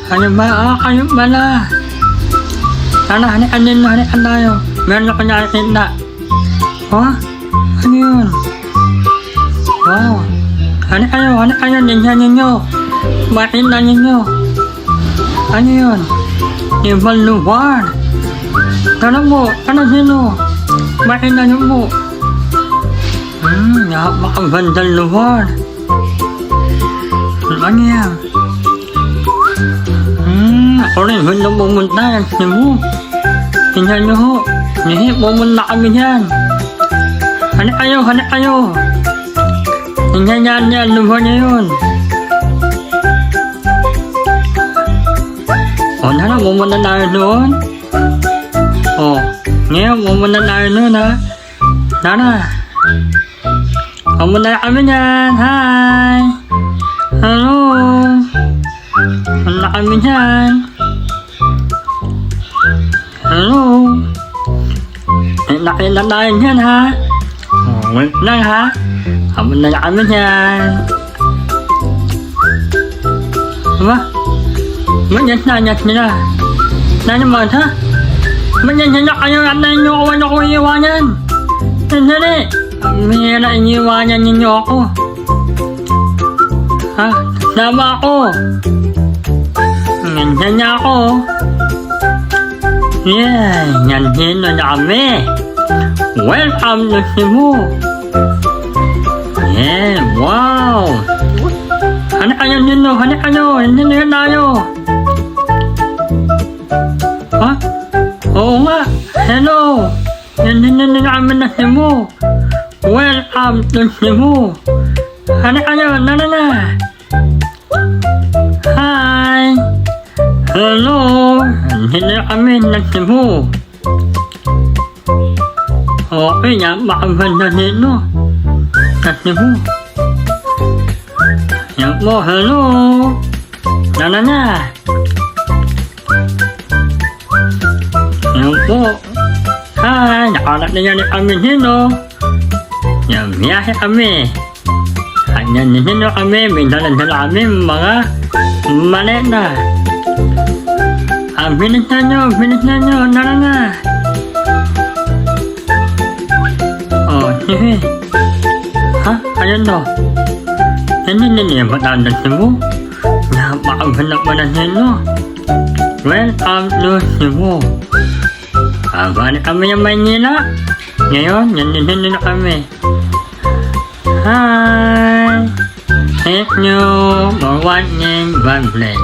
Ano ba? Kayo pala. Sana, hanikan tayo. Meron ako nakikita. Oh? Ano yun? Wow. Ano kayo, tingnan ninyo. Makita ninyo. Ano yun? Ibang lugar. Tara po, sino? Makita nyo po. Napakagandang lugar. Ano yan? Ako rin, gusto pumunta. Cebu. Tingnan nyo ho. Pumunta kami dyan. Hana kayo. Tingnan yan, lugar niya yun. O, tara, pumunta tayo doon. O, ngayon, pumunta tayo doon, ha. Tara. Pumunta na kami dyan. Hi. Hello. Pumunta kami dyan. Hello. Nakita tayo dyan, ha. O, wait lang, ha. Pumunta na kami dyan. Diba? Manyas nila. Naman, ha? Manyas na kayo at na inyo ako iiwanan. Sandali. Mayroon iniiwanan ninyo ako. Ha? Sama ako. Nandiyan na ako. Yeah, nandiyan na kami. Welcome to Cebu. Yeah, wow. Hana kayo dito, nandiyan na tayo. Ha? Oo nga. Hello. Nandiyan na kami na Cebu. Welcome to Cebu. Hana kayo, na. Hi. Hello. Nandiyan na kami na Cebu. Okay, napakaganda dito. Sa Cebu. Yan po, hello. Na. Yan po. Hi, nakarating na kami dito. Yan, biyahe kami. At yan dito kami, may dala-dala kami mga maleta. Bilis na nyo, na. Oh, sige. Ha? Ayan to. Hindi ba tanda Cebu? Napakaganda pa na dito. Welcome to Cebu. Balik kami ng Maynila. Ngayon, nandito na kami. Hi! Thank you for watching. God bless.